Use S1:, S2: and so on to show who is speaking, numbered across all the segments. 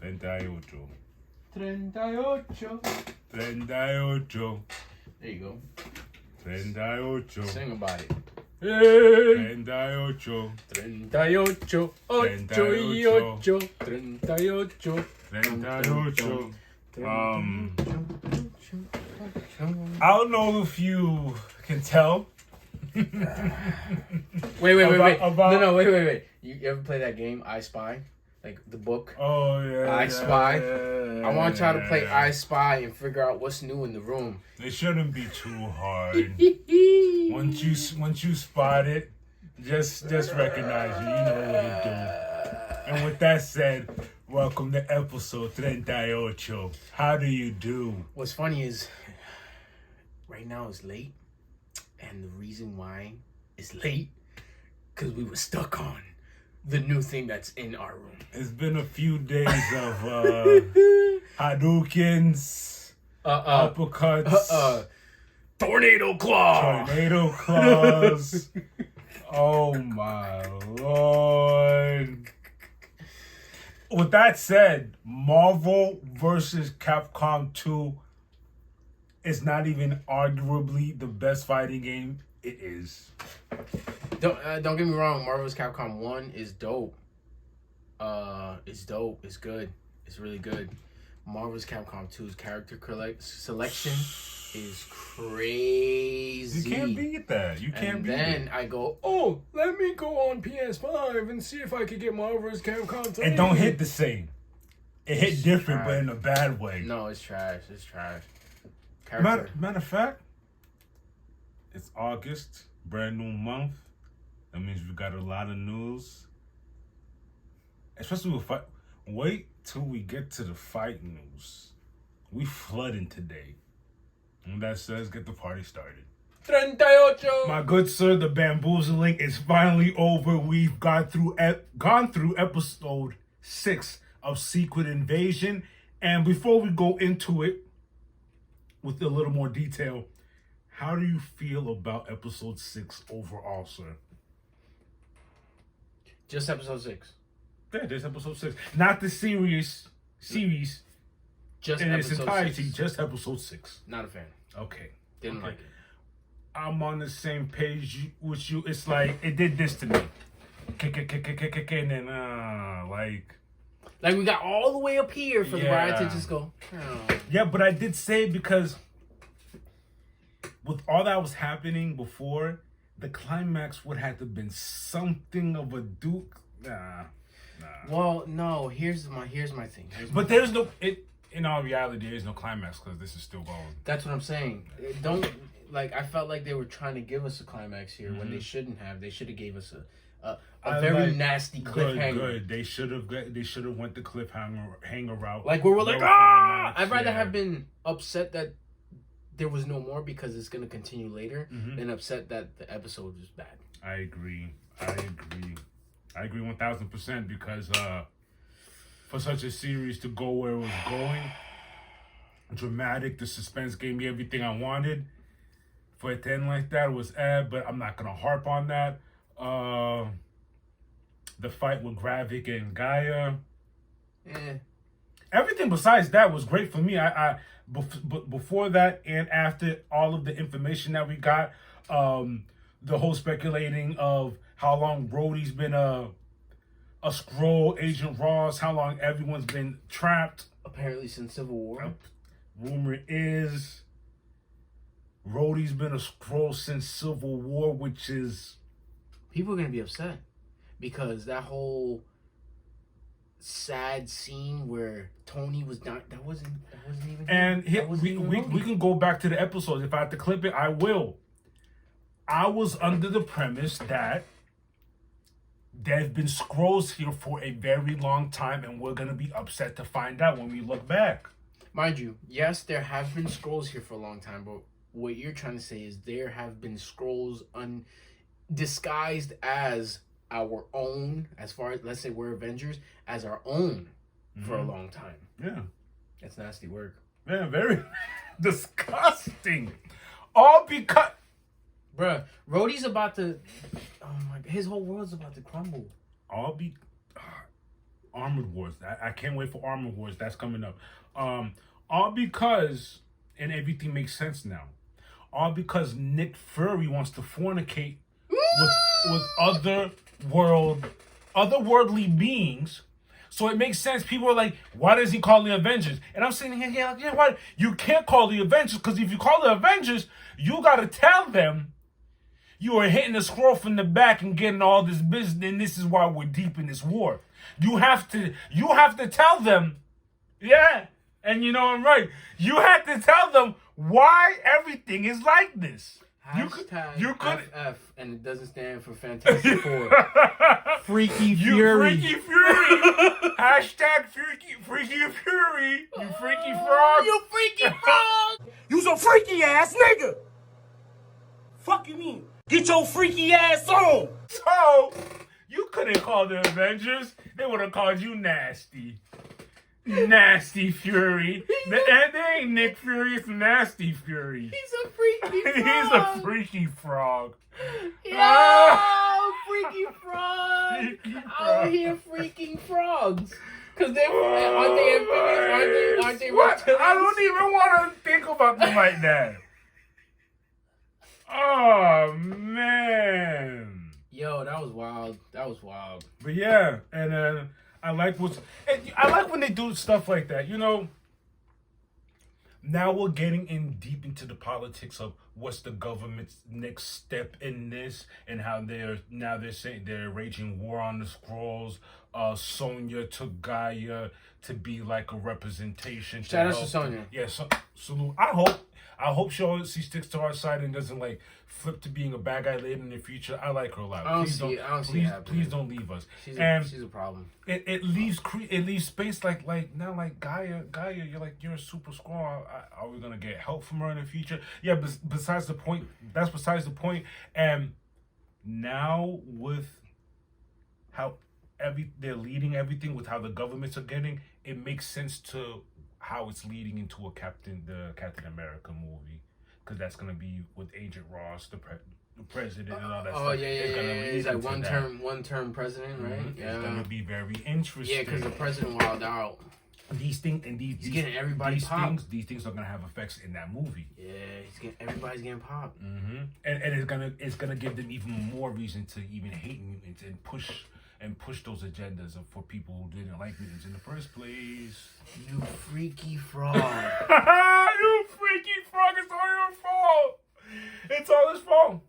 S1: 38.
S2: 38.
S1: 38.
S2: There you go.
S1: 38.
S2: Sing about it.
S1: Hey. 38.
S2: 38, 8 y 8, 38.
S1: 38. I don't know if you can tell.
S2: Wait.
S1: About...
S2: No, wait. You ever play that game, I Spy? Like the book?
S1: Oh, yeah.
S2: I Spy.
S1: Yeah.
S2: I want y'all to play I Spy and figure out what's new in the room.
S1: It shouldn't be too hard. Once you spot it, just recognize it. You know what to do. And with that said, welcome to episode 38. How do you do?
S2: What's funny is, right now it's late. And the reason why it's late, because we were stuck on the new thing that's in our room.
S1: It's been a few days of Hadoukens, uppercuts,
S2: Tornado Claw.
S1: Oh my Lord. With that said, Marvel versus Capcom 2 is not even arguably the best fighting game. It is.
S2: Don't get me wrong. Marvel's Capcom 1 is dope. It's dope. It's good. It's really good. Marvel's Capcom 2's character selection is crazy.
S1: You can't beat that. You can't beat it.
S2: And then I go, oh, let me go on PS5 and see if I could get Marvel's Capcom 2.
S1: It don't hit the same. It hit different,
S2: trash.
S1: but in a bad way.
S2: No, it's trash. It's trash.
S1: Matter of fact, it's August, brand new month. That means we got a lot of news. Especially with fight. Wait till we get to the fight news. We flooding today. And that says, get the party started.
S2: 38.
S1: My good sir, the bamboozling is finally over. We've gone through episode 6 of Secret Invasion. And before we go into it, with a little more detail, how do you feel about episode 6 overall, sir?
S2: Just episode 6.
S1: Yeah, just episode 6. Not the series.
S2: Just
S1: in its
S2: episode
S1: entirety,
S2: 6.
S1: just episode 6.
S2: Not a fan.
S1: Okay.
S2: Didn't like it.
S1: I'm on the same page with you. It's like, it did this to me. And then,
S2: Like we got all the way up here for the ride to just go. Oh.
S1: Yeah, but I did say because with all that was happening before, the climax would have to have been something of a Duke. Nah.
S2: Well, no. Here's my thing.
S1: But there's no in all reality, there is no climax because this is still going.
S2: That's what I'm saying. I felt like they were trying to give us a climax here when they shouldn't have. They should have gave us a very nasty cliffhanger.
S1: Good. They should have went the cliffhanger route.
S2: Like where we're like, I'd rather have been upset that there was no more because it's gonna continue later than upset that the episode was bad.
S1: I agree 1000% because for such a series to go where it was going, dramatic, the suspense gave me everything I wanted. For it to end like that was but I'm not gonna harp on that. The fight with Gravik and Gaia. Everything besides that was great for me. But before that and after all of the information that we got, the whole speculating of how long Rhodey's been a Skrull, Agent Ross, how long everyone's been trapped.
S2: Apparently since Civil War.
S1: Rumor is Rhodey's been a Skrull since Civil War, which is...
S2: People are going to be upset because that whole sad scene where Tony was not... That wasn't even...
S1: And we can go back to the episodes. If I have to clip it, I will. I was under the premise that there have been Skrulls here for a very long time, and we're going to be upset to find out when we look back.
S2: Mind you, yes, there have been Skrulls here for a long time, but what you're trying to say is there have been Skrulls disguised as our own, as far as, let's say we're Avengers, as our own for a long time.
S1: Yeah.
S2: That's nasty work.
S1: Yeah, very disgusting. All because...
S2: Bruh, Rhodey's about to... Oh my God, his whole world's about to crumble.
S1: All Armored Wars. I can't wait for Armored Wars. That's coming up. All because, and everything makes sense now. All because Nick Fury wants to fornicate with otherworldly beings. So it makes sense. People are like, why does he call the Avengers? And I'm saying, yeah, why? You can't call the Avengers, because if you call the Avengers, you got to tell them you are hitting the scroll from the back and getting all this business, and this is why we're deep in this war. You have to tell them, yeah, and you know I'm right. You have to tell them why everything is like this.
S2: Hashtag
S1: you could
S2: FF, and it doesn't stand for Fantastic Four. Freaky Fury.
S1: You Freaky Fury. Hashtag Freaky Fury. You freaky frog.
S2: You freaky frog.
S3: You's a freaky ass nigga. Fuck you mean? Get your freaky ass on.
S1: So, you couldn't call the Avengers. They would have called you Nasty. Nasty Fury. They ain't Nick Fury, it's Nasty Fury.
S2: He's a freaky frog.
S1: He's a freaky frog.
S2: Yo, freaky frog.
S1: Freaky frog.
S2: Out here freaking frogs. Because aren't they amphibians? Aren't they
S1: What?
S2: reptilians?
S1: I don't even want to think about them like that. Oh, man.
S2: Yo, that was wild.
S1: But yeah, and I like when they do stuff like that. You know, now we're getting in deep into the politics of what's the government's next step in this, and how they're saying they're waging war on the Skrulls. Sonya took Gaia to be like a representation.
S2: Shout out to Sonya.
S1: Yeah, salute. I hope she sticks to our side and doesn't like flip to being a bad guy later in the future. I like her a lot.
S2: I don't see it happening.
S1: Please don't leave us.
S2: She's a problem.
S1: It leaves space like now like Gaia, you're a super Skrull. Are we gonna get help from her in the future? Yeah, but besides the point. That's besides the point. And now with how they're leading everything, with how the governments are getting, it makes sense to how it's leading into the Captain America movie, because that's gonna be with Agent Ross, the president, and all that stuff.
S2: Oh yeah. He's like one term president, right?
S1: Mm-hmm.
S2: Yeah.
S1: It's gonna be very interesting.
S2: Yeah, because the president wilded out.
S1: These things and these
S2: getting everybody popped.
S1: These things are gonna have effects in that movie.
S2: Yeah, everybody's getting popped.
S1: Mm-hmm. And it's gonna give them even more reason to even hate mutants and push those agendas for people who didn't like mutants in the first place.
S2: You freaky frog.
S1: You freaky frog, it's all your fault. It's all his fault.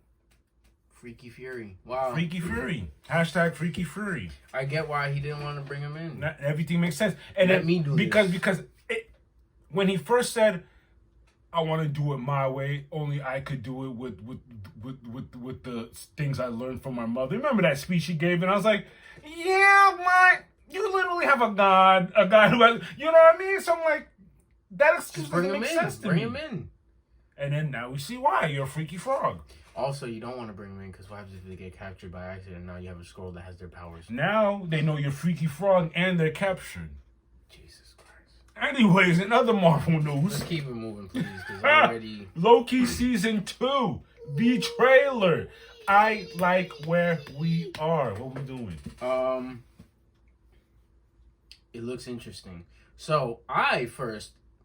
S2: Freaky Fury. Wow.
S1: Freaky Fury. Hashtag Freaky Fury.
S2: I get why he didn't want to bring him in.
S1: Everything makes sense. And
S2: Let me do
S1: because
S2: this.
S1: When he first said, I want to do it my way, only I could do it with the things I learned from my mother. Remember that speech he gave? And I was like, yeah, you literally have a guy who has, you know what I mean? So I'm like, that excuse doesn't make sense to me.
S2: Bring him in.
S1: And then now we see why. You're a freaky frog.
S2: Also, you don't want to bring him in, because what happens if they get captured by accident? Now you have a Skrull that has their powers.
S1: Now they know you're freaky frog and they're captured.
S2: Jesus Christ.
S1: Anyways, in other Marvel news.
S2: Let's keep it moving, please, because already...
S1: Loki Season 2. The trailer. I like where we are. What we doing?
S2: It looks interesting. So, I'm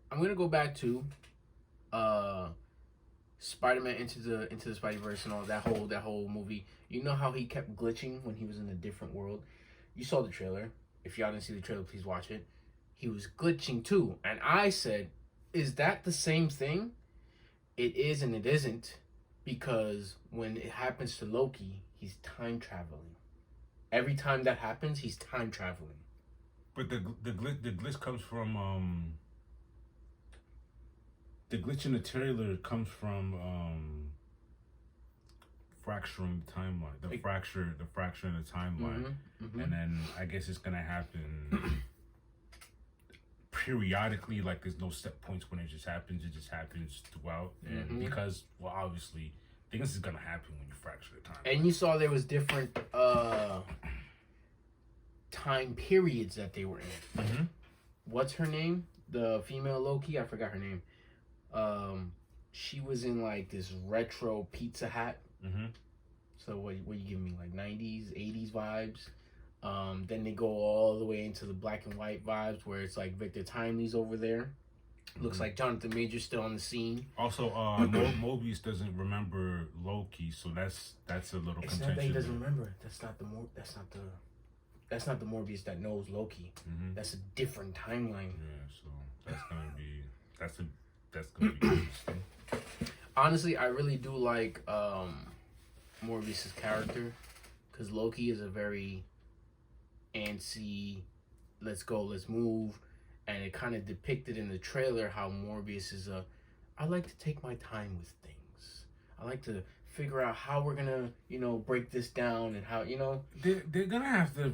S2: going to go back to... Spider-Man into the Spideyverse and all that whole movie. You know how he kept glitching when he was in a different world? You saw the trailer. If y'all didn't see the trailer, please watch it. He was glitching too. And I said, is that the same thing? It is and it isn't. Because when it happens to Loki, he's time traveling. Every time that happens, he's time traveling.
S1: But the glitch comes from the glitch in the trailer comes from fracturing the timeline. The fracture in the timeline.
S2: Mm-hmm.
S1: And then I guess it's gonna happen periodically. Like there's no set points when it just happens. It just happens throughout. And because obviously things is gonna happen when you fracture the timeline.
S2: And you saw there was different time periods that they were in.
S1: Mm-hmm.
S2: What's her name? The female Loki? I forgot her name. She was in like this retro pizza hat.
S1: Mm-hmm.
S2: So what you giving me, like 90s, 80s vibes? Then they go all the way into the black and white vibes where it's like Victor Timely's over there. Looks like Jonathan Major's still on the scene.
S1: Also, Mobius doesn't remember Loki, so that's a little
S2: It's
S1: contention.
S2: not that he doesn't remember. That's not the Morbius that knows Loki. That's a different timeline.
S1: Yeah, so that's gonna be interesting.
S2: Honestly, I really do like Morbius's character, because Loki is a very antsy, let's go, let's move, and it kind of depicted in the trailer how Morbius is I like to take my time with things. I like to figure out how we're gonna, break this down, and how,
S1: They're gonna have to.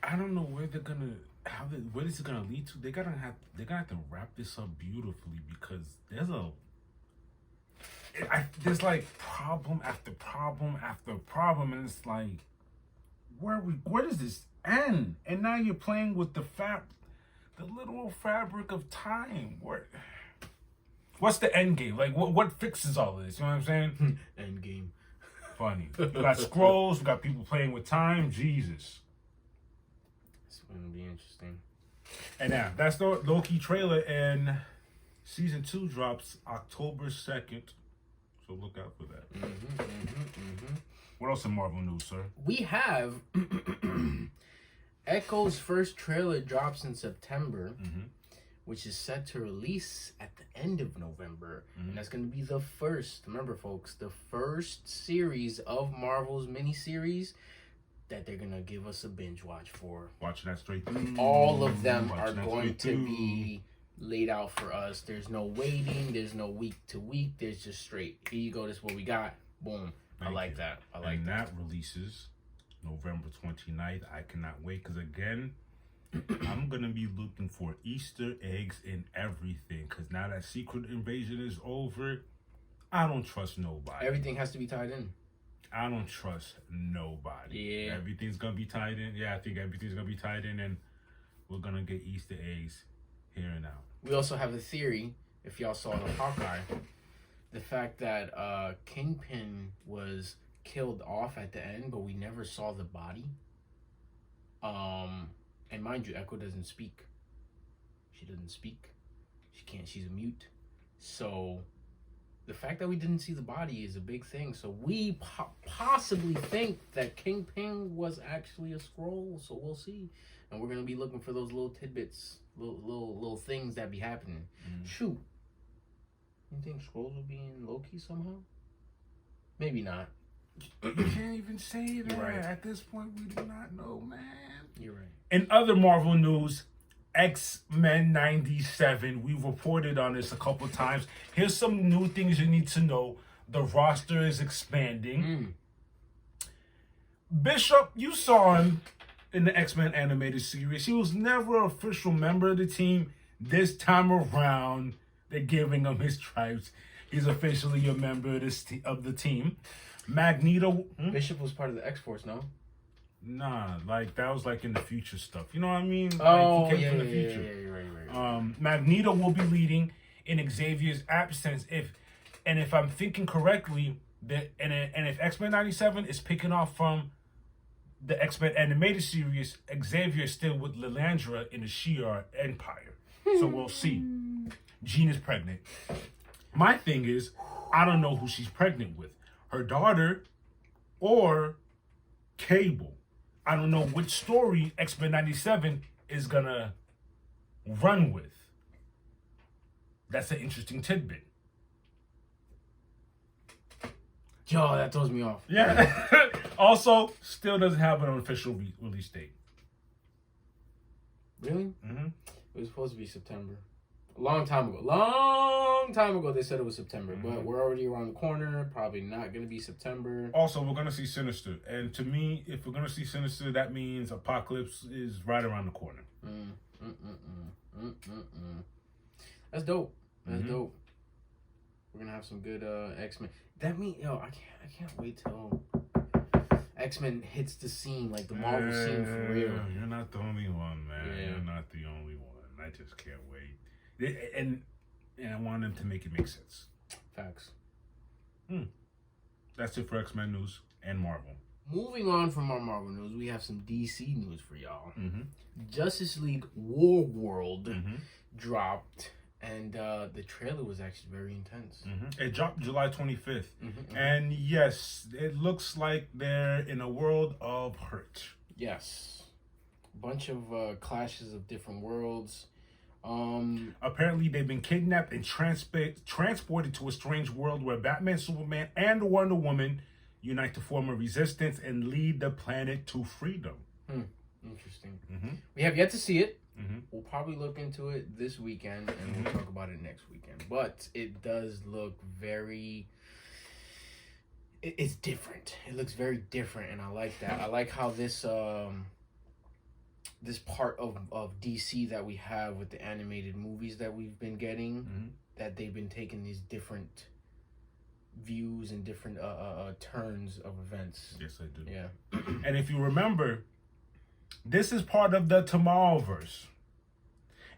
S1: I don't know where they're gonna. Where this is gonna lead to. They're gonna have to wrap this up beautifully, because there's like problem after problem after problem, and it's like, where does this end? And now you're playing with the literal fabric of time. What's the end game? Like, what fixes all of this? You know what I'm saying?
S2: End game.
S1: Funny. We got scrolls. We got people playing with time. Jesus.
S2: It's gonna be interesting.
S1: And now that's the Loki trailer, and season 2 drops October 2nd. So look out for that. What else in Marvel news, sir?
S2: We have Echo's first trailer drops in September, which is set to release at the end of November. And that's going to be the first, remember folks, the first series of Marvel's miniseries that they're going to give us a binge watch for.
S1: Watching that straight through.
S2: All of them are going to be laid out for us. There's no waiting. There's no week to week. There's just straight. Here you go. This is what we got. Boom. I like that. I like that.
S1: And that releases November 29th. I cannot wait, because again, I'm going to be looking for Easter eggs in everything, because now that Secret Invasion is over, I don't trust nobody.
S2: Everything has to be tied in.
S1: I don't trust nobody.
S2: Yeah.
S1: Everything's going to be tied in. Yeah, I think everything's going to be tied in, and we're going to get Easter eggs here and out.
S2: We also have a theory, if y'all saw the Hawkeye, the fact that Kingpin was killed off at the end, but we never saw the body. And mind you, Echo doesn't speak. She doesn't speak. She can't. She's a mute. So the fact that we didn't see the body is a big thing. So we possibly think that Kingpin was actually a Skrull. So we'll see. And we're gonna be looking for those little tidbits, little things that be happening. Shoot. You think Skrulls will be in Loki somehow? Maybe not.
S1: You can't even say that.
S2: Right.
S1: At this point, we do not know, man.
S2: You're right.
S1: In other Marvel news, X-Men 97. We've reported on this a couple times. Here's some new things you need to know. The roster is expanding. Bishop, you saw him in the X-Men animated series. He was never an official member of the team. This time around, they're giving him his stripes. He's officially a member of the team. Magneto.
S2: Bishop was part of the X-Force, no?
S1: Nah, like that was like in the future stuff. You know what I mean?
S2: Oh,
S1: like, he came
S2: yeah,
S1: from the
S2: yeah,
S1: future.
S2: yeah, you're right.
S1: Magneto will be leading in Xavier's absence. If I'm thinking correctly, if X-Men 97 is picking off from the X-Men animated series, Xavier is still with Lilandra in the Shi'ar Empire. So we'll see. Jean is pregnant. My thing is, I don't know who she's pregnant with. Her daughter or Cable. I don't know which story X-Men 97 is gonna run with. That's an interesting tidbit.
S2: Yo, that throws me off.
S1: Yeah. Also, still doesn't have an official release date.
S2: Really?
S1: Mm-hmm.
S2: It was supposed to be September. A long time ago they said it was September, but we're already around the corner. Probably not going to be September.
S1: Also, we're going to see Sinister. And to me, if we're going to see Sinister, that means Apocalypse is right around the corner.
S2: That's dope. That's dope. We're going to have some good X-Men. That means, I can't wait till X-Men hits the scene, like the Marvel scene for real.
S1: You're not the only one, man.
S2: Yeah.
S1: You're not the only one. I just can't wait. And I want them to make it make sense.
S2: Facts.
S1: That's it for X-Men news and Marvel.
S2: moving on from our Marvel news, we have some DC news for y'all.
S1: Mm-hmm.
S2: Justice League War World
S1: Mm-hmm.
S2: dropped, and the trailer was actually very intense.
S1: Mm-hmm. It dropped July 25th.
S2: Mm-hmm.
S1: And yes, it looks like they're in a world of hurt.
S2: Yes. A bunch of clashes of different worlds.
S1: Apparently, they've been kidnapped and transported to a strange world where Batman, Superman, and Wonder Woman unite to form a resistance and lead the planet to freedom.
S2: Interesting.
S1: Mm-hmm.
S2: We have yet to see it.
S1: Mm-hmm.
S2: We'll probably look into it this weekend, and we'll talk about it next weekend. But it does look very... It's different. It looks very different, and I like that. I like how this this part of DC that we have with the animated movies that we've been getting, that they've been taking these different views and different turns of events.
S1: Yes, I do.
S2: Yeah.
S1: And if you remember, this is part of the Tomorrowverse.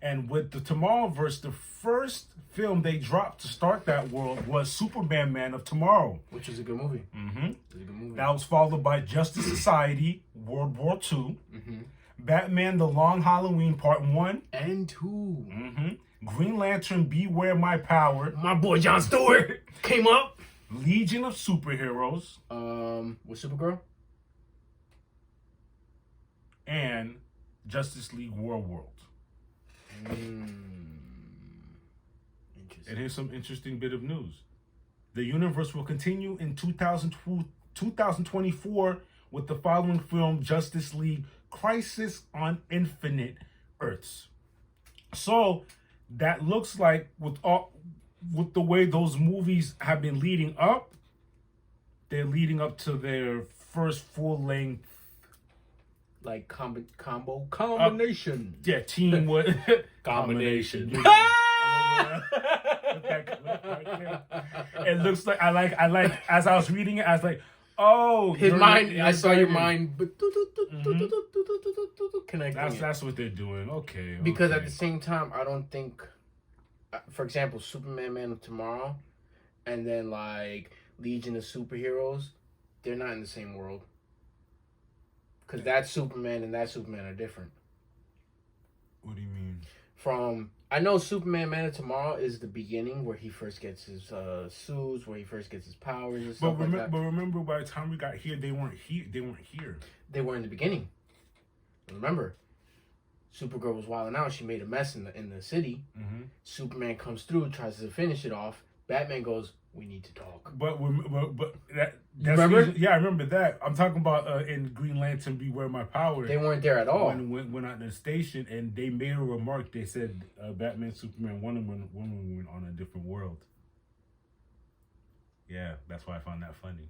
S1: And with the Tomorrowverse, the first film they dropped to start that world was Superman Man of Tomorrow.
S2: Which is a good movie.
S1: Mm-hmm.
S2: It's a good movie.
S1: That was followed by Justice Society, World War II,
S2: Mm-hmm.
S1: Batman The Long Halloween Part 1,
S2: And 2.
S1: mm-hmm. Green Lantern Beware My Power,
S2: My boy Jon Stewart came up.
S1: Legion of Superheroes,
S2: With Supergirl?
S1: and Justice League War World.
S2: Interesting.
S1: And here's some interesting bit of news. The universe will continue in 2024 with the following film, Justice League Crisis on Infinite Earths. So that looks like with the way those movies have been leading up, they're leading up to their first full-length
S2: Like combination.
S1: team with
S2: Combination.
S1: It looks like I like as I was reading it, I was like, oh,
S2: His mind. I saw your
S1: mind.
S2: mind. Connecting.
S1: That's what they're doing. Okay.
S2: Because
S1: okay.
S2: at the same time, I don't think, for example, Superman Man of Tomorrow, and then like Legion of Superheroes, they're not in the same world. Because that Superman and that Superman are different.
S1: What do you mean?
S2: I know Superman Man of Tomorrow is the beginning where he first gets his suits, where he first gets his powers and stuff like that.
S1: But remember, by the time we got here, they weren't here.
S2: They were in the beginning. Remember, Supergirl was wilding out. She made a mess in the city.
S1: Mm-hmm.
S2: Superman comes through, tries to finish it off. Batman goes, "We need to talk."
S1: But that's
S2: remember?
S1: Yeah, I remember that. I'm talking about in Green Lantern Beware My Power.
S2: They weren't there at all.
S1: When went out to the station and they made a remark. They said Batman, Superman, Wonder Woman went on a different world. Yeah, that's why I found that funny.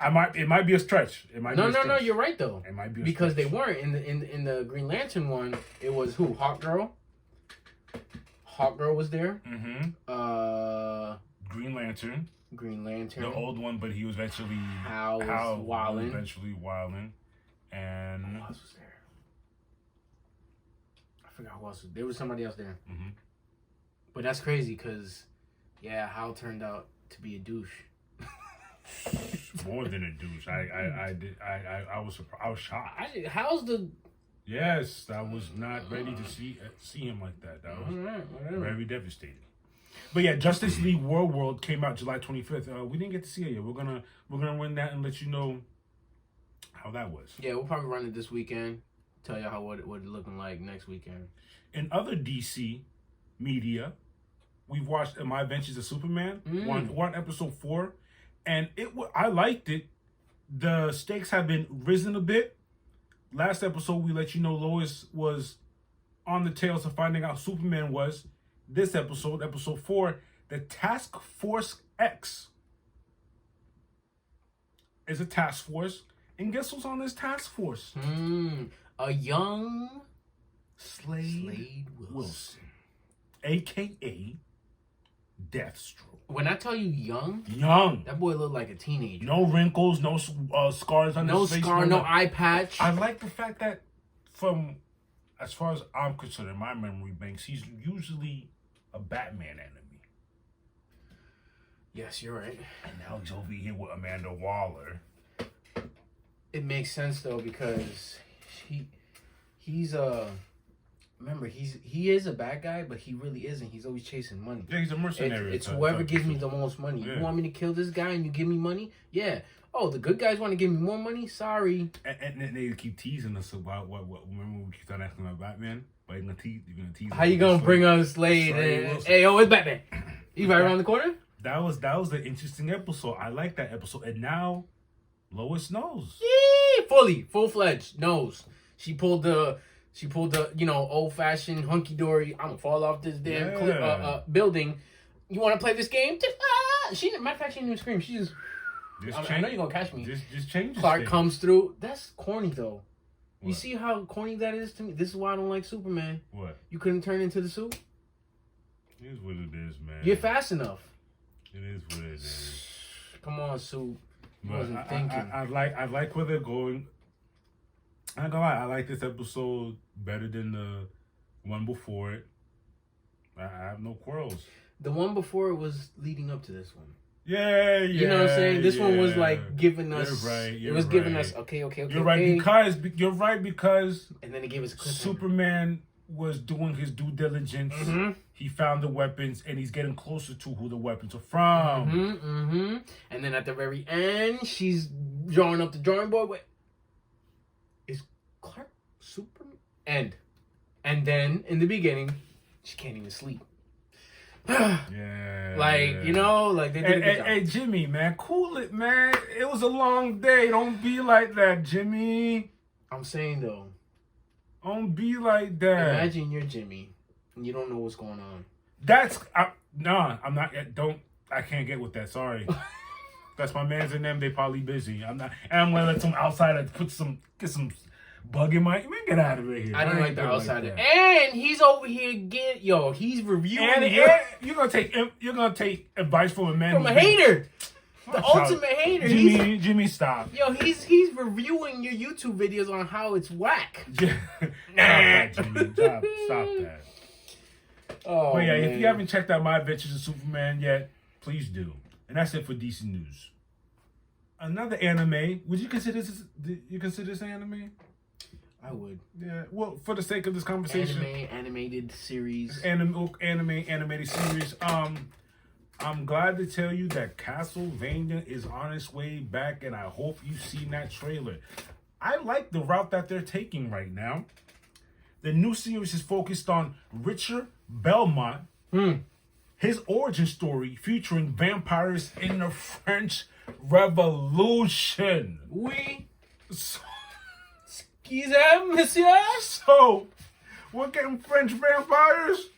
S1: It might be a stretch.
S2: No, you're right though.
S1: It might be
S2: because
S1: stretch.
S2: they weren't in the Green Lantern one. It was who? Hawkgirl. Hawkgirl was there.
S1: Mm-hmm. Green Lantern. The old one, but he was eventually
S2: Hal was wilding.
S1: And
S2: who else was there? I forgot who else was. There was somebody else there.
S1: Mm-hmm.
S2: But that's crazy because, Hal turned out to be a douche.
S1: More than a douche. I was surprised. I was shocked.
S2: How's the?
S1: Yes, I was not ready to see him like that. That was very devastating. But yeah, Justice League War World came out July 25th. We didn't get to see it yet. We're gonna run that and let you know how that was.
S2: Yeah, we'll probably run it this weekend. Tell you what it's looking like next weekend.
S1: In other DC media, we've watched My Adventures of Superman. One episode 4, and I liked it. The stakes have been risen a bit. Last episode, we let you know Lois was on the tails of finding out Superman was. This episode, episode 4, the Task Force X is a task force. And guess who's on this task force?
S2: A young
S1: Slade Wilson. A.K.A. Deathstroke.
S2: When I tell you young, that boy looked like a teenager.
S1: No wrinkles, no scars on his face.
S2: No scar, no eye patch.
S1: I like the fact that as far as I'm concerned, in my memory banks, he's usually a Batman enemy.
S2: Yes, you're right.
S1: And now he's over here with Amanda Waller.
S2: It makes sense though because he's remember he is a bad guy, but he really isn't. He's always chasing money.
S1: Yeah, he's a mercenary.
S2: It's whoever gives me the most money.
S1: Yeah.
S2: You want me to kill this guy and you give me money? Yeah. Oh, the good guys want to give me more money? Sorry.
S1: And they keep teasing us about what remember we keep on asking about Batman? But you're gonna tease
S2: How you gonna bring on Slade? Hey, yo, it's Batman. He's right around the corner.
S1: That was an interesting episode. I like that episode. And now Lois knows.
S2: Yeah, full-fledged knows. She pulled the old fashioned hunky dory. I'm gonna fall off this damn building. You want to play this game? She matter of fact, she didn't even scream. She just. I know you're gonna catch me.
S1: Just change.
S2: Clark comes through. That's corny though.
S1: What?
S2: You see how corny that is to me? This is why I don't like Superman.
S1: What?
S2: You couldn't turn into the suit?
S1: It is what it is, man.
S2: You're fast enough.
S1: It is what it is.
S2: Come on, suit. You
S1: But
S2: wasn't thinking.
S1: I like where they're going. I'm not gonna lie, I like this episode better than the one before it. I have no quarrels.
S2: The one before it was leading up to this one.
S1: Yeah.
S2: You know what I'm saying? This one was like giving us.
S1: You're right.
S2: It was giving us okay.
S1: You're right because
S2: and then it gave us a cliffhanger.
S1: Superman was doing his due diligence.
S2: Mm-hmm.
S1: He found the weapons and he's getting closer to who the weapons are from.
S2: And then at the very end, she's drawing up the drawing board. Wait, is Clark Superman? And then in the beginning, she can't even sleep.
S1: Yeah.
S2: Like, you know, like they did
S1: Hey, Jimmy, man, cool it, man. It was a long day. Don't be like that, Jimmy.
S2: I'm saying though.
S1: Don't be like that.
S2: Imagine you're Jimmy and you don't know what's going on.
S1: I'm not. I can't get with that. Sorry. That's my mans and them. They probably busy. I'm not. And I'm gonna let some outsider get some bug in my. Man, get out of here.
S2: I don't like the outsider. And he's over here he's reviewing.
S1: And you're gonna take advice from a man
S2: from a hater. The ultimate hater.
S1: Jimmy, stop.
S2: Yo, he's reviewing your YouTube videos on how it's whack.
S1: Stop that, Jimmy. Stop that.
S2: Oh,
S1: but yeah,
S2: man.
S1: if you haven't checked out My Adventures of Superman yet, please do. And that's it for DC News. Another anime. Would you consider this? You consider this anime?
S2: I would.
S1: Yeah. Well, for the sake of this conversation,
S2: animated series.
S1: Animated series. I'm glad to tell you that Castlevania is on its way back, and I hope you've seen that trailer. I like the route that they're taking right now. The new series is focused on Richard Belmont, his origin story featuring vampires in the French Revolution.
S2: Excuse me, monsieur?
S1: So, we're getting French vampires?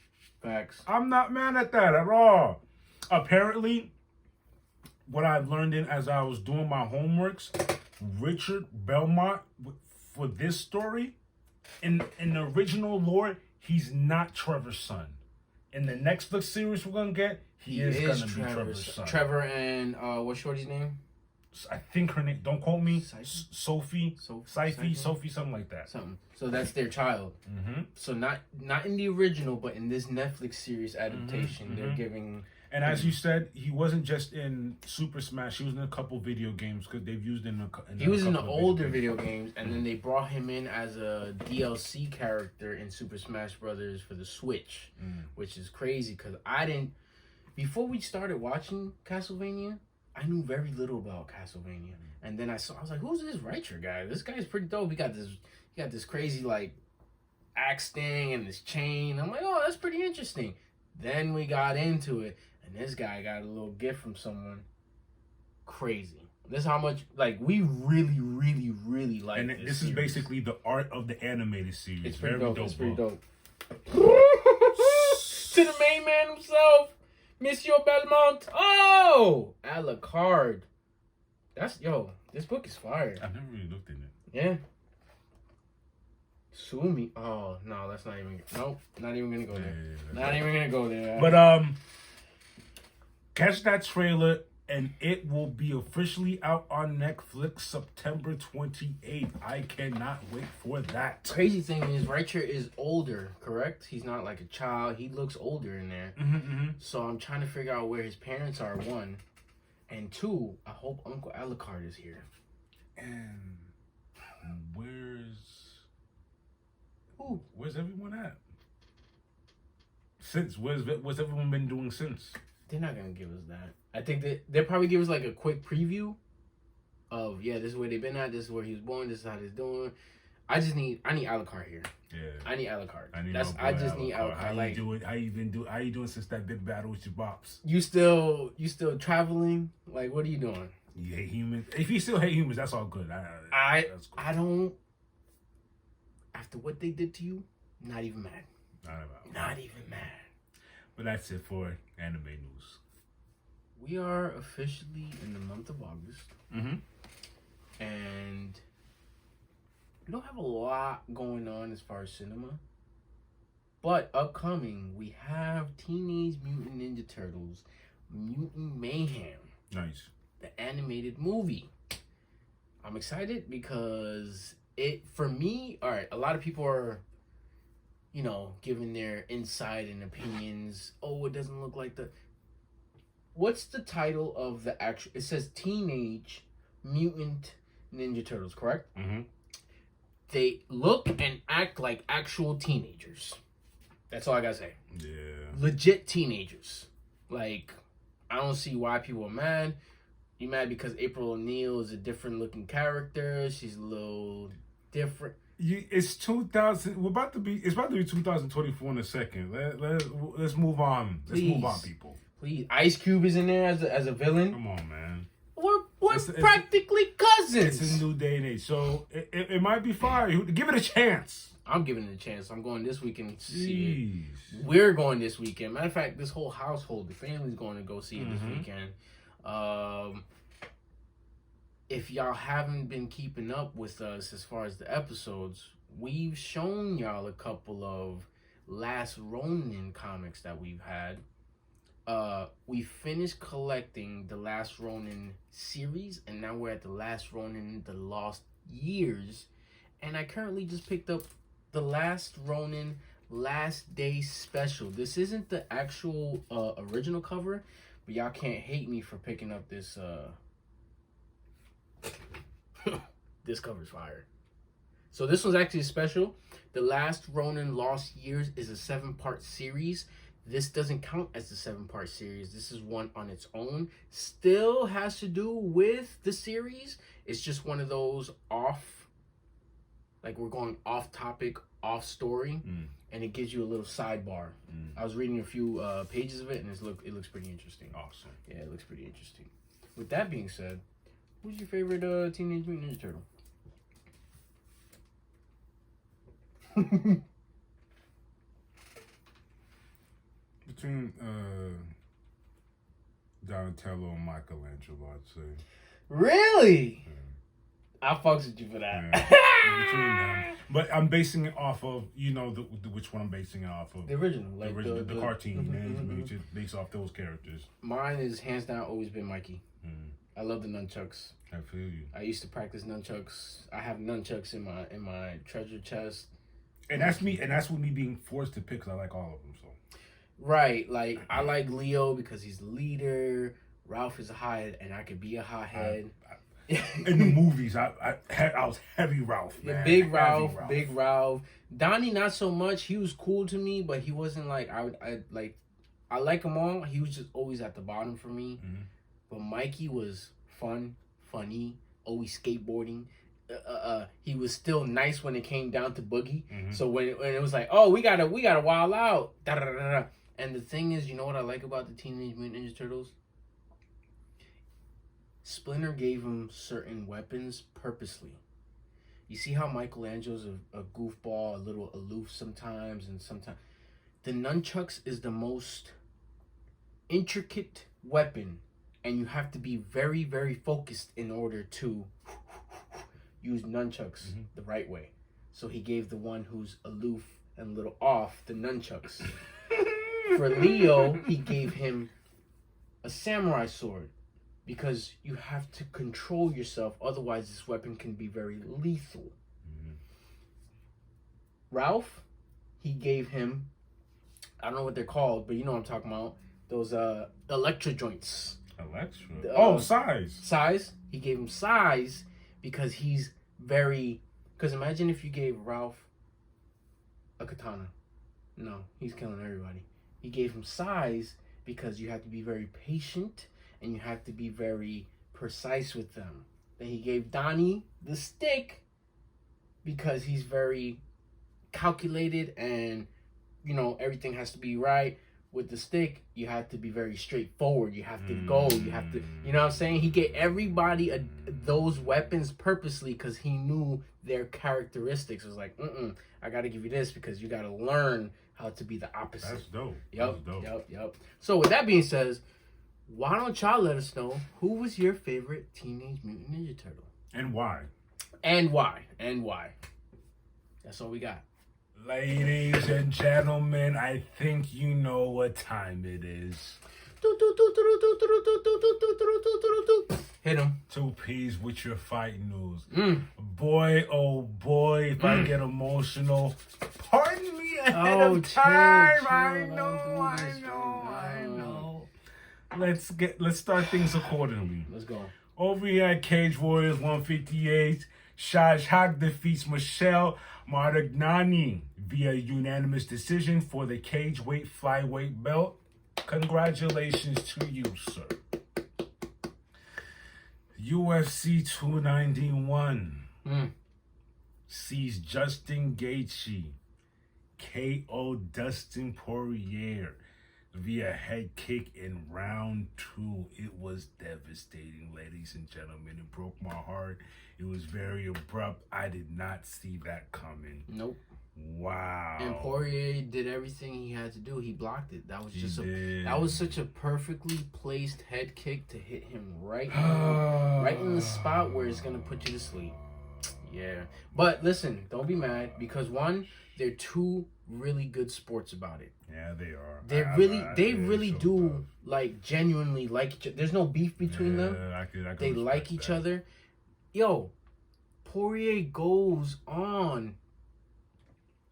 S2: Facts.
S1: I'm not mad at that at all. Apparently, what I've learned as I was doing my homeworks, Richard Belmont, for this story, in the original lore, he's not Trevor's son. In the Netflix series we're going to get, he is going to be Trevor's son.
S2: Trevor and, what's Shorty's name?
S1: I think her name, don't quote me, Sophie,
S2: Sophie,
S1: something like that.
S2: Something. So that's their child.
S1: Mm-hmm.
S2: So not in the original, but in this Netflix series adaptation, they're giving...
S1: And as you said, he wasn't just in Super Smash. He was in a couple video games because they've used him
S2: He was in the older video games, and then they brought him in as a DLC character in Super Smash Brothers for the Switch, which is crazy because I didn't... Before we started watching Castlevania, I knew very little about Castlevania. And then I was like, who's this Reicher guy? This guy's pretty dope. He got this crazy, like, axe thing and this chain. I'm like, oh, that's pretty interesting. Then we got into it. And this guy got a little gift from someone. Crazy. This is how much, like, we really, really, really like
S1: and this is basically the art of the animated series.
S2: It's pretty
S1: very
S2: dope. It's pretty
S1: bro.
S2: dope. To the main man himself, Monsieur Belmont. Oh! Alucard. This book is fire.
S1: I've never really looked in it.
S2: Yeah. Sue me. Oh, no, that's not even... Nope, not even going to go there. Not even going to go there.
S1: But, catch that trailer, and it will be officially out on Netflix September 28th. I cannot wait for that.
S2: Crazy thing is, Reicher is older, correct? He's not like a child. He looks older in there. So I'm trying to figure out where his parents are, 1. And 2, I hope Uncle Alucard is here.
S1: And Where's everyone at? Since what's everyone been doing since?
S2: They're not gonna give us that. I think they'll probably give us like a quick preview of this is where they've been at, this is where he was born, this is how he's doing. I need Alucard here.
S1: Yeah.
S2: I need Alucard.
S1: I
S2: just need Alucard.
S1: How you doing? How you doing since that big battle with your bops?
S2: You still traveling? Like, what are you doing?
S1: You hate humans? If you still hate humans, that's all good.
S2: I don't. After what they did to you, not even mad. Not even mad.
S1: But that's it for anime news.
S2: We are officially in the month of August.
S1: Mm-hmm.
S2: And we don't have a lot going on as far as cinema. But upcoming, we have Teenage Mutant Ninja Turtles, Mutant Mayhem.
S1: Nice.
S2: The animated movie. I'm excited because for me, all right, a lot of people are, giving their insight and opinions. Oh, it doesn't look like what's the title of the actual, it says Teenage Mutant Ninja Turtles, correct?
S1: Mm-hmm.
S2: They look and act like actual teenagers. That's all I gotta say.
S1: Yeah.
S2: Legit teenagers. Like, I don't see why people are mad. You mad because April O'Neil is a different looking character. She's a little different.
S1: It's 2000. It's about to be 2024 in a second. Let's move on. Let's move on, people.
S2: Please. Ice Cube is in there as a villain.
S1: Come on, man.
S2: We're practically cousins.
S1: It's a new day and age, so it might be fire. Give it a chance.
S2: I'm giving it a chance. I'm going this weekend to see it. We're going this weekend. Matter of fact, this whole household, the family's going to go see it this weekend. If y'all haven't been keeping up with us as far as the episodes, we've shown y'all a couple of Last Ronin comics that we've had. We finished collecting the Last Ronin series, and now we're at the Last Ronin, The Lost Years. And I currently just picked up the Last Ronin Last Day Special. This isn't the actual original cover, but y'all can't hate me for picking up this. This cover's fire. So this one's actually special. The Last Ronin Lost Years is a 7-part series. This doesn't count as the 7-part series. This is one on its own. Still has to do with the series. It's just one of those we're going off topic, off story, and it gives you a little sidebar. I was reading a few pages of it, and it looks pretty interesting.
S1: Awesome.
S2: Yeah, it looks pretty interesting. With that being said, who's your favorite Teenage Mutant Ninja Turtle?
S1: Between Donatello and Michelangelo, I'd say.
S2: Really? I fucks with you for that.
S1: Yeah. Between them. But I'm basing it off of, which one I'm basing it off of.
S2: The original. Like
S1: the cartoon. Just based off those characters.
S2: Mine is hands down always been Mikey. I love the nunchucks.
S1: I feel you.
S2: I used to practice nunchucks. I have nunchucks in my treasure chest.
S1: And that's me. And that's with me being forced to pick, because I like all of them. So.
S2: Right. Like, I like Leo because he's the leader. Ralph is a hothead, and I could be a hothead.
S1: In the movies, I was heavy Ralph, man.
S2: Big Ralph. Donnie, not so much. He was cool to me, but he wasn't like I like them all. He was just always at the bottom for me. But Mikey was funny, always skateboarding. He was still nice when it came down to Boogie. So when it was like, oh, we gotta wild out. Da-da-da-da-da. And the thing is, you know what I like about the Teenage Mutant Ninja Turtles? Splinter gave him certain weapons purposely. You see how Michelangelo's a goofball, a little aloof sometimes, and sometimes the nunchucks is the most intricate weapon, and you have to be very, very focused in order to use nunchucks the right way. So he gave the one who's aloof and a little off the nunchucks. For Leo, he gave him a samurai sword, because you have to control yourself, otherwise this weapon can be very lethal. Ralph, he gave him, I don't know what they're called, but you know what I'm talking about, those electro joints.
S1: Size.
S2: Size. He gave him size because he's very Because imagine if you gave Ralph a katana. No, he's killing everybody. He gave him size because you have to be very patient and you have to be very precise with them. Then he gave Donnie the stick because he's very calculated and, you know, everything has to be right. With the stick, you have to be very straightforward. You have to go. You have to, you know what I'm saying? He gave everybody those weapons purposely because he knew their characteristics. It was like, I got to give you this because you got to learn how to be the opposite.
S1: That's dope.
S2: Yep,
S1: That's dope.
S2: yep. So with that being said, why don't y'all let us know who was your favorite Teenage Mutant Ninja Turtle?
S1: And why?
S2: And why? And why? That's all we got.
S1: Ladies and gentlemen, I think you know what time it is.
S2: Hit him.
S1: 2 P's with your fight news. Boy, oh boy, if I get emotional, pardon me ahead of time.
S2: Chill.
S1: I know. Let's start things accordingly.
S2: Let's go.
S1: Over here at Cage Warriors 158, Shajhak defeats Michelle Martignani via unanimous decision for the cage weight flyweight belt. Congratulations to you, sir. UFC 291 sees Justin Gaethje KO Dustin Poirier via head kick in round 2. It was devastating, ladies and gentlemen. It broke my heart. It was very abrupt. I did not see that coming.
S2: Nope.
S1: Wow.
S2: And Poirier did everything he had to do. He blocked it. That was just that was such a perfectly placed head kick to hit him right in the spot where it's gonna put you to sleep. Yeah. But listen, don't be mad because one, they're two really good sports about it.
S1: Yeah, they are.
S2: They really do like genuinely like each other. There's no beef between them. They like each other. Yo, Poirier goes on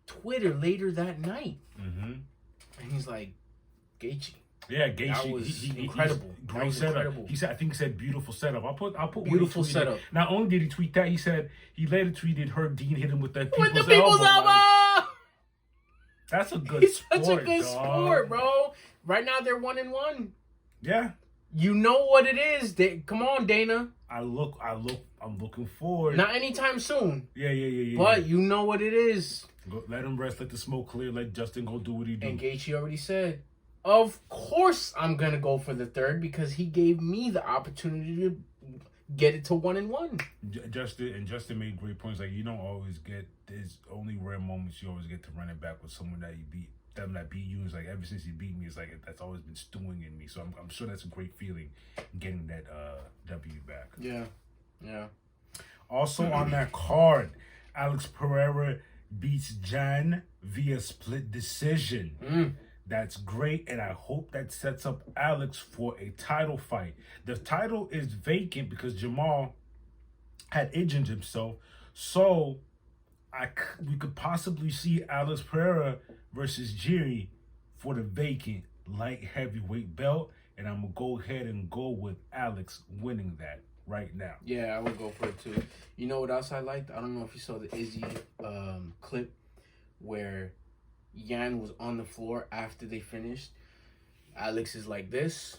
S2: Twitter later that night, and he's like, Gaethje.
S1: Yeah, Gaethje.
S2: That was incredible.
S1: Great setup. He said, I think he said beautiful setup. I'll put
S2: Beautiful setup.
S1: Not only did he tweet that, he said he later tweeted Herb Dean hit him with the people's
S2: elbow.
S1: Like, that's a good sport.
S2: Such a good sport, bro. Right now they're 1-1.
S1: Yeah.
S2: You know what it is. Come on, Dana.
S1: I'm looking forward.
S2: Not anytime soon.
S1: Yeah.
S2: But you know what it is.
S1: Let him rest. Let the smoke clear. Let Justin go do what he do.
S2: And Gaethje already said, of course I'm going to go for the third because he gave me the opportunity to get it to 1-1.
S1: Justin made great points. Like, you don't always get, there's only rare moments you always get to run it back with someone that you beat. Them that beat you is like ever since he beat me, it's like that's always been stewing in me. So I'm sure that's a great feeling getting that W back.
S2: Yeah.
S1: Also on that card, Alex Pereira beats Jan via split decision. That's great, and I hope that sets up Alex for a title fight. The title is vacant because Jamal had injured himself, so we could possibly see Alex Pereira versus Jiri for the vacant light heavyweight belt, and I'm gonna go ahead and go with Alex winning that right now.
S2: Yeah, I would go for it too. You know what else I liked? I don't know if you saw the Izzy clip where Yan was on the floor after they finised. Alex is like this.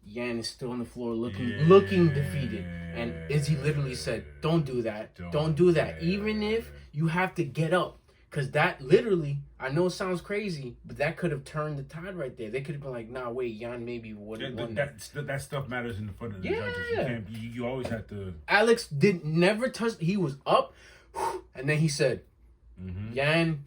S2: Yan is still on the floor looking defeated. And Izzy literally said, don't do that. Don't do that. Even if you have to get up. Because that literally, I know it sounds crazy, but that could have turned the tide right there. They could have been like, nah, wait, Yan maybe would have won
S1: that stuff matters in front of the judges. You always have to...
S2: Alex never touch. He was up, and then he said, Yan...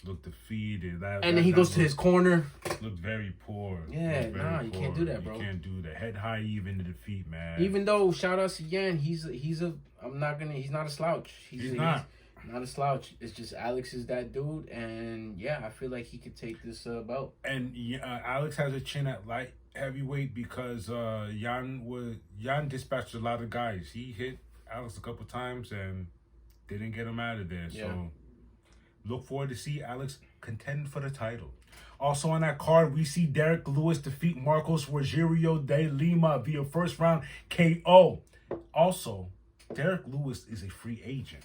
S1: Looked defeated.
S2: And then he goes to his corner.
S1: Looked very poor.
S2: Yeah, you can't do that, bro.
S1: You can't do that. Head high even to defeat, man.
S2: Even though, shout out to Yan, he's not a slouch. He's not a slouch. It's just Alex is that dude, and yeah, I feel like he could take this belt.
S1: And Alex has a chin at light heavyweight because Yan dispatched a lot of guys. He hit Alex a couple times and didn't get him out of there. Yeah. So look forward to see Alex contend for the title. Also on that card, we see Derek Lewis defeat Marcos Rogerio de Lima via first round KO. Also, Derek Lewis is a free agent.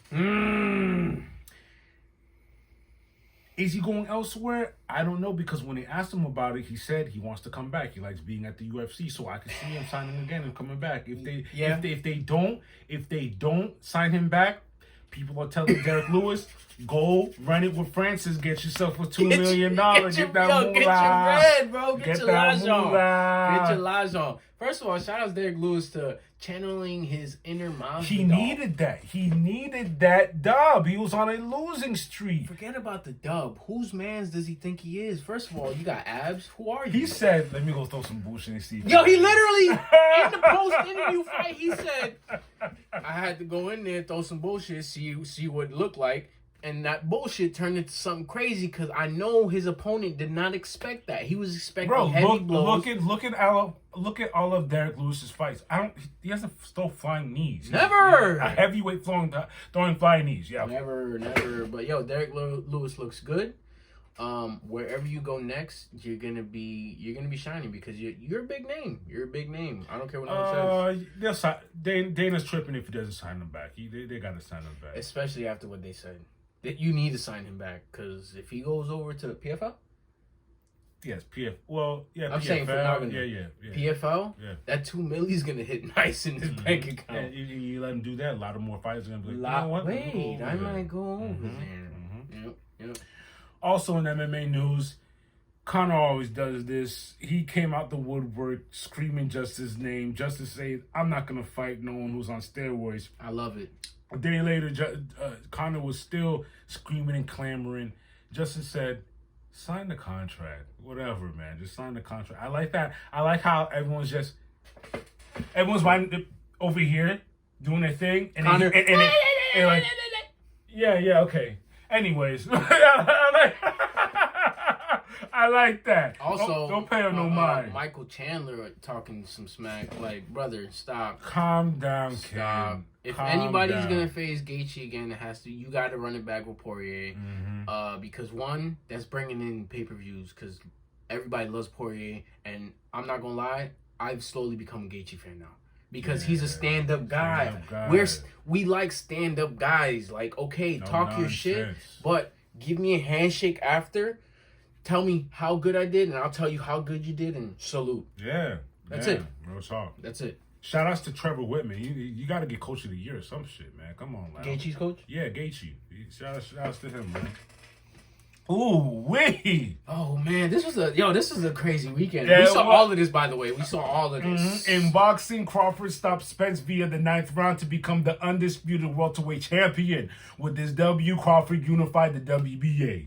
S1: Is he going elsewhere? I don't know, because when they asked him about it, he said he wants to come back. He likes being at the UFC, so I can see him signing again and coming back. If they don't sign him back, people are telling Derek Lewis, go run it with Francis, get yourself a $2 million. Get your
S2: bread, bro. Get your lives on.
S1: moolah.
S2: Get your lives on. First of all, shout out to Derek Lewis to channeling his inner Masvidal.
S1: He needed that. He needed that dub. He was on a losing streak.
S2: Forget about the dub. Whose mans does he think he is? First of all, you got abs. Who are you?
S1: He said, let me go throw some bullshit and see.
S2: Yo, he literally, in the post-interview fight, he said, I had to go in there, throw some bullshit, see what it looked like. And that bullshit turned into something crazy because I know his opponent did not expect that. He was expecting heavy blows.
S1: Look at all of Derek Lewis's fights. He hasn't thrown flying knees.
S2: Never.
S1: A heavyweight throwing flying knees. Yeah.
S2: Never. But yo, Derek Lewis looks good. Wherever you go next, you're gonna be shining because you're a big name. You're a big name. I don't care what anyone says.
S1: Dana's tripping if he doesn't sign him back. They gotta sign him back.
S2: Especially after what they said. That you need to sign him back because if he goes over to PFL,
S1: yes, PF. Well, yeah,
S2: I'm
S1: PFL.
S2: saying for now,
S1: Yeah.
S2: PFL.
S1: Yeah.
S2: That $2 million is gonna hit nice in his bank account.
S1: Yeah, you let him do that. A lot of more fighters are gonna be like, you know what?
S2: I might go over there. Yep.
S1: Also in MMA news, Conor always does this. He came out the woodwork screaming Justice's name. Justice says, I'm not going to fight no one who's on steroids.
S2: I love it.
S1: A day later, Conor was still screaming and clamoring. Justice said, sign the contract. Whatever, man. Just sign the contract. I like that. I like how everyone's over here doing their thing. And
S2: Conor.
S1: And like, yeah, okay. Anyways, I like that.
S2: Also,
S1: don't pay him no mind.
S2: Michael Chandler talking some smack. Like, brother, stop.
S1: Calm down,
S2: Stop.
S1: kid.
S2: If
S1: Calm
S2: anybody's
S1: down.
S2: gonna face Gaethje again, you got to run it back with Poirier. Because one, that's bringing in pay-per-views. Because everybody loves Poirier, and I'm not gonna lie, I've slowly become a Gaethje fan now. Because he's a stand-up guy. We like stand-up guys. Like, okay, talk your shit, but give me a handshake after. Tell me how good I did, and I'll tell you how good you did, and salute.
S1: Yeah.
S2: That's it.
S1: Real talk.
S2: That's it.
S1: Shout outs to Trevor Whitman. You got to get Coach of the Year or some shit, man. Come on, man.
S2: Gaethje's coach?
S1: Yeah, Gaethje. Shout outs to him, man. Ooh, wee!
S2: Oh man, this was a crazy weekend.
S1: Yeah,
S2: we saw all of this, by the way. We saw all of this.
S1: In boxing, Crawford stopped Spence via the 9th round to become the undisputed welterweight champion. With this W, Crawford unified the WBA,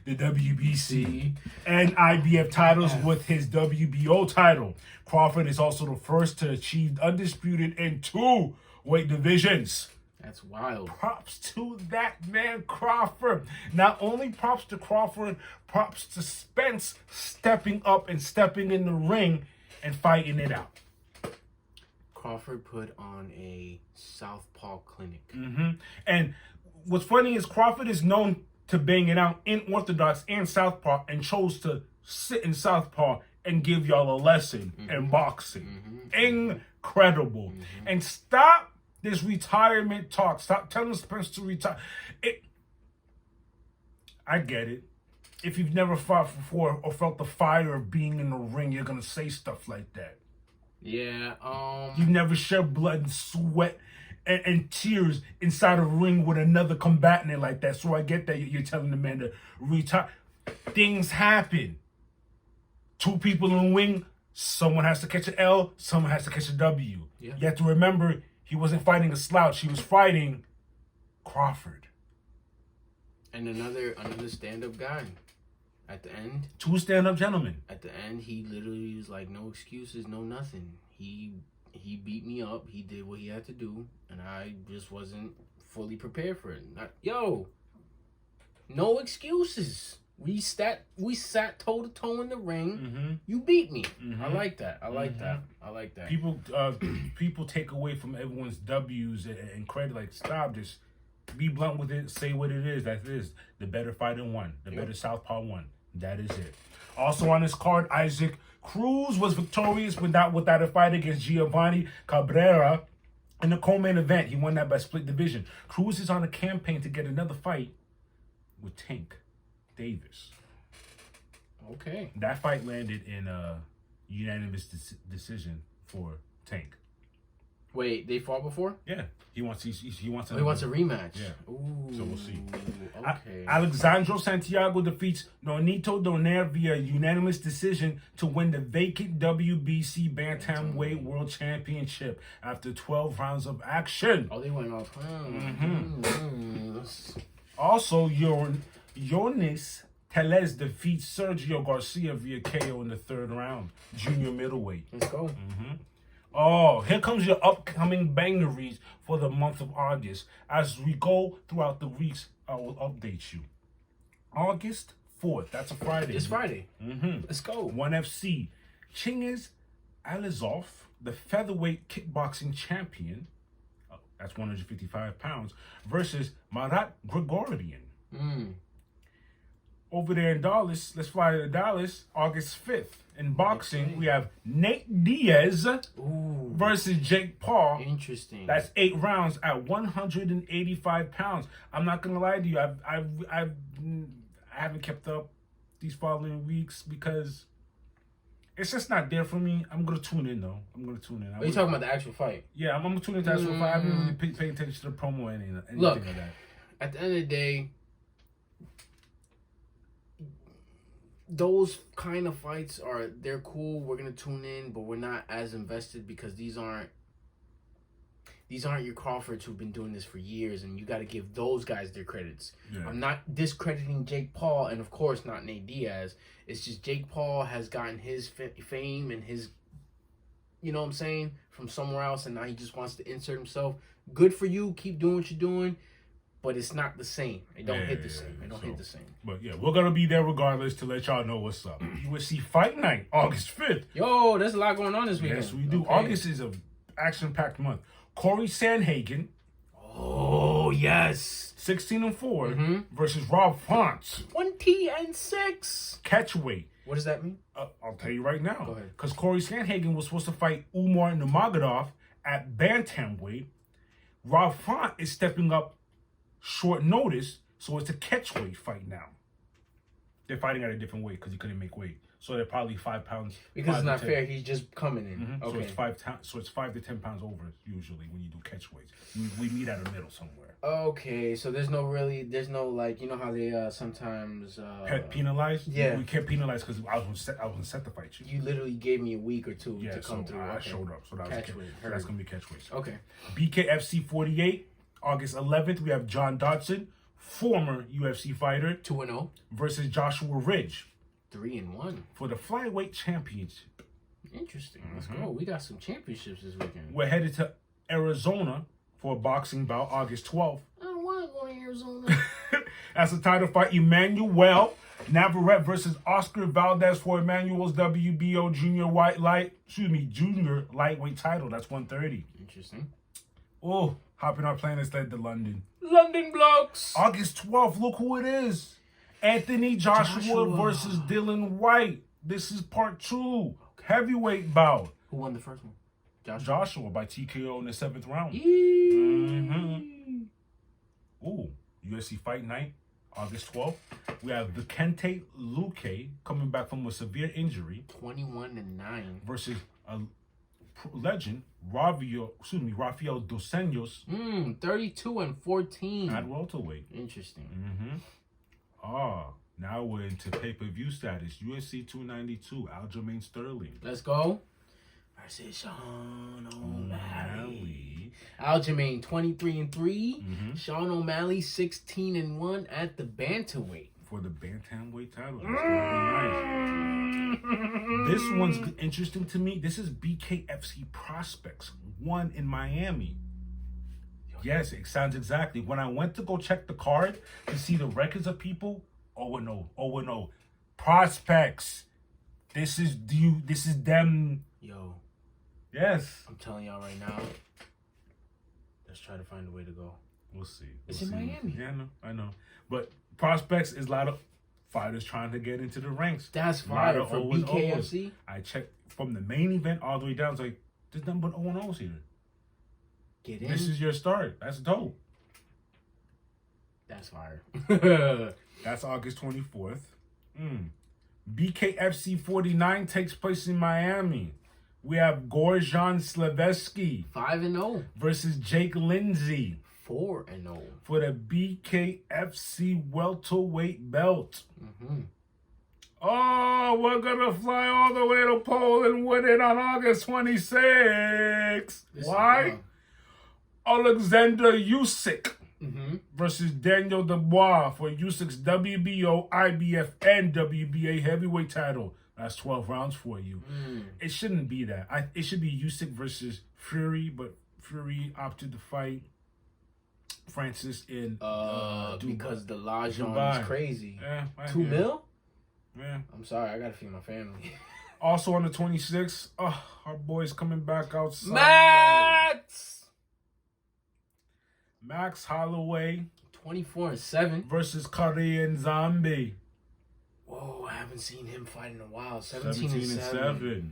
S1: the WBC, and IBF titles with his WBO title. Crawford is also the first to achieve undisputed in 2 weight divisions.
S2: That's wild.
S1: Props to that man, Crawford. Not only props to Crawford, props to Spence stepping up and stepping in the ring and fighting it out.
S2: Crawford put on a southpaw clinic.
S1: And what's funny is Crawford is known to bang it out in orthodox and southpaw, and chose to sit in southpaw and give y'all a lesson in boxing. Incredible. And stop this retirement talk. Stop telling Spence to retire. I get it. If you've never fought before or felt the fire of being in the ring, you're going to say stuff like that.
S2: Yeah.
S1: You've never shed blood and sweat and tears inside a ring with another combatant like that. So I get that you're telling the man to retire. Things happen. 2 people in the ring, someone has to catch an L, someone has to catch a W.
S2: Yeah.
S1: You have to remember, he wasn't fighting a slouch. He was fighting Crawford.
S2: And another stand-up guy. At the end.
S1: 2 stand-up gentlemen.
S2: At the end, he literally was like, no excuses, no nothing. He beat me up. He did what he had to do. And I just wasn't fully prepared for it. No excuses. We sat toe-to-toe in the ring. You beat me. I like that. I like that.
S1: People take away from everyone's W's and credit. Like, stop. Just be blunt with it. Say what it is. That is the better fighter won. The better southpaw won. That is it. Also on this card, Isaac Cruz was victorious without a fight against Giovanni Cabrera. In the co-main event, he won that by split division. Cruz is on a campaign to get another fight with Tank Davis.
S2: Okay.
S1: That fight landed in a unanimous decision for Tank.
S2: Wait, they fought before?
S1: Yeah, he wants a
S2: rematch.
S1: Yeah.
S2: Ooh.
S1: So we'll see.
S2: Okay.
S1: Alexandro Santiago defeats Nonito Donaire via unanimous decision to win the vacant WBC Bantamweight World Championship after 12 rounds of action.
S2: Oh, they went off.
S1: Also, Yonis Teles defeats Sergio Garcia via KO in the third round, junior middleweight.
S2: Let's go.
S1: Oh, here comes your upcoming bangeries for the month of August. As we go throughout the weeks, I will update you. August 4th, that's a Friday.
S2: It's Friday. Let's go.
S1: 1FC. Chingiz Alizov, the featherweight kickboxing champion, that's 155 pounds, versus Marat Grigorian. Over there in Dallas, let's fly to Dallas, August 5th. In boxing, we have Nate Diaz versus Jake Paul.
S2: Interesting.
S1: That's 8 rounds at 185 pounds. I'm not gonna lie to you. I haven't kept up these following weeks because it's just not there for me. I'm gonna tune in though. Are you
S2: talking about the actual fight?
S1: Yeah, I'm gonna tune into the actual fight. I haven't really paid attention to the promo or anything
S2: Look,
S1: like that.
S2: At the end of the day, those kind of fights they're cool. We're gonna tune in, but we're not as invested because these aren't your Crawfords who've been doing this for years, and you got to give those guys their credits. Yeah. I'm not discrediting Jake Paul, and of course not Nate Diaz. It's just Jake Paul has gotten his fame and his, you know what I'm saying, from somewhere else, and now he just wants to insert himself. Good for you. Keep doing what you're doing. But it's not the same. It don't hit the same. It don't hit the same.
S1: But yeah, we're gonna be there regardless to let y'all know what's up. UFC Fight Night, August 5th.
S2: Yo, there's a lot going on this weekend.
S1: Yes, we do. Okay. August is a action-packed month. Corey Sandhagen.
S2: Oh yes.
S1: 16-4 versus Rob Font.
S2: 20-6.
S1: Catchweight.
S2: What does that mean?
S1: I'll tell you right now.
S2: Go ahead.
S1: Because Corey Sandhagen was supposed to fight Umar Nurmagomedov at bantamweight. Rob Font is stepping up short notice, so it's a catchweight fight now. They're fighting at a different weight because he couldn't make weight, so they're probably 5 pounds.
S2: Because it's not fair. He's just coming in. Okay.
S1: So it's 5 to 10 pounds over usually when you do catchweights. We meet at a middle somewhere.
S2: Okay, so there's no like, you know how they sometimes
S1: penalize.
S2: Yeah,
S1: we can't penalize because I was set to fight you.
S2: You literally gave me a week or two to come through.
S1: I showed up, so that's gonna be catchweight.
S2: Okay.
S1: BKFC 48. August 11th, we have John Dodson, former UFC fighter,
S2: 2-0,
S1: versus Joshua Ridge,
S2: 3-1
S1: for the flyweight championship.
S2: Interesting. Let's go. We got some championships this weekend.
S1: We're headed to Arizona for a boxing bout, August 12th.
S2: I don't want to go to Arizona.
S1: That's a title fight. Emmanuel Navarrete versus Oscar Valdez for Emmanuel's WBO junior lightweight title. That's 130.
S2: Interesting.
S1: Oh. Hopping our plane instead to London.
S2: London blocks.
S1: August 12th, look who it is. Anthony Joshua versus Dylan White. This is part 2. Heavyweight bout.
S2: Who won the first one?
S1: Joshua by TKO in the 7th round. Ooh, UFC Fight Night, August 12th. We have Vicente Luque coming back from a severe injury.
S2: 21-9.
S1: Versus a legend, Rafael Dos Anjos.
S2: 32-14.
S1: At welterweight.
S2: Interesting.
S1: Now we're into pay-per-view status. UFC 292, Aljamain Sterling.
S2: Let's go. Versus Sean O'Malley. Aljamain 23-3. Sean O'Malley 16-1 at the bantamweight.
S1: For the bantamweight title. That's gonna be nice. This one's interesting to me. This is BKFC Prospects, one in Miami. Yes, it sounds exactly. When I went to go check the card to see the records of people, 0-0. Prospects. This is them.
S2: Yo.
S1: Yes.
S2: I'm telling y'all right now. Let's try to find a way to go.
S1: We'll see.
S2: It's in Miami.
S1: Yeah, I know. But Prospects is a lot of fighters trying to get into the ranks.
S2: That's fire for BKFC.
S1: I checked from the main event all the way down. It's like, there's nothing but 0-0s here.
S2: get in.
S1: This is your start. That's dope.
S2: That's fire.
S1: That's August 24th. BKFC 49 takes place in Miami. We have Gorjan Slevesky
S2: 5-0
S1: versus Jake Lindsay
S2: 4-0
S1: for the BKFC welterweight belt. Oh, we're gonna fly all the way to Poland with it on August 26th. Why? Alexander Usyk versus Daniel Dubois for Usyk's WBO, IBF, and WBA heavyweight title. That's 12 rounds for you. It shouldn't be that. It should be Usyk versus Fury, but Fury opted to fight Francis in Dubai.
S2: Because the Lajon is crazy.
S1: Yeah,
S2: $2 million?
S1: Yeah.
S2: I'm sorry, I gotta feed my family.
S1: Also on the 26th, our boy's coming back outside. Max Holloway
S2: 24-7
S1: versus Korean Zombie.
S2: Whoa, I haven't seen him fight in a while. 17-7.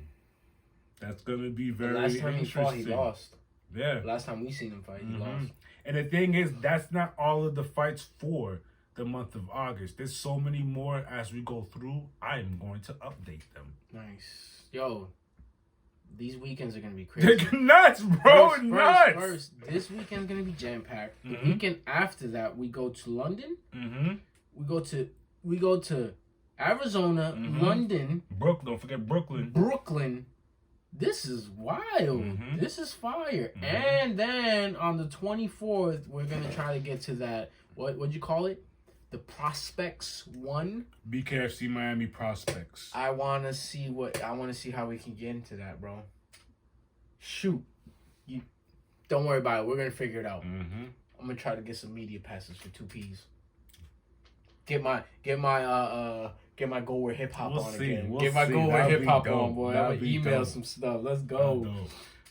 S1: That's gonna be very
S2: the last time
S1: interesting.
S2: he fought, he lost.
S1: Yeah.
S2: The last time we seen him fight, he lost.
S1: And the thing is, that's not all of the fights for the month of August. There's so many more as we go through. I'm going to update them.
S2: Nice. Yo, these weekends are going to be crazy.
S1: They're nuts, bro. Nuts.
S2: First, this weekend's going to be jam-packed. The weekend after that, we go to London. We go to Arizona, London.
S1: Brooklyn. Don't forget Brooklyn.
S2: Brooklyn. This is wild. This is fire. And then on the 24th, we're going to try to get to that, what'd you call it? The Prospects 1.
S1: BKFC Miami Prospects.
S2: I want to see how we can get into that, bro. Shoot. You don't worry about it. We're going to figure it out. I'm going to try to get some media passes for 2Ps. Get my Go Where Hip Hop on again. Get my Go Where Hip Hop on, boy. I'm gonna email some stuff. Let's go.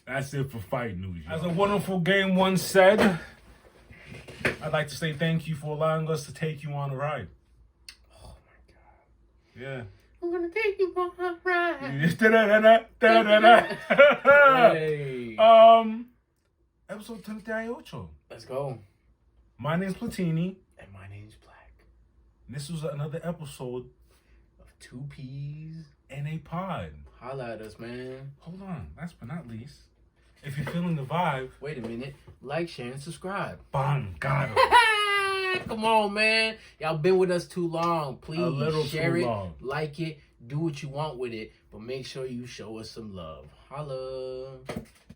S1: That's it for fight news. As a wonderful game once said, I'd like to say thank you for allowing us to take you on a ride.
S2: Oh my God.
S1: Yeah.
S2: I'm gonna take you on a ride. Hey.
S1: Episode 38.
S2: Let's go.
S1: My name's Platini.
S2: And my name's Black.
S1: This was another episode
S2: of 2Ps
S1: in a pod.
S2: Holla at us, man.
S1: Hold on. Last but not least, if you're feeling the vibe,
S2: wait a minute. Like, share, and subscribe.
S1: Bang, got him.
S2: Come on, man. Y'all been with us too long. Please share it, like it, do what you want with it, but make sure you show us some love. Holla.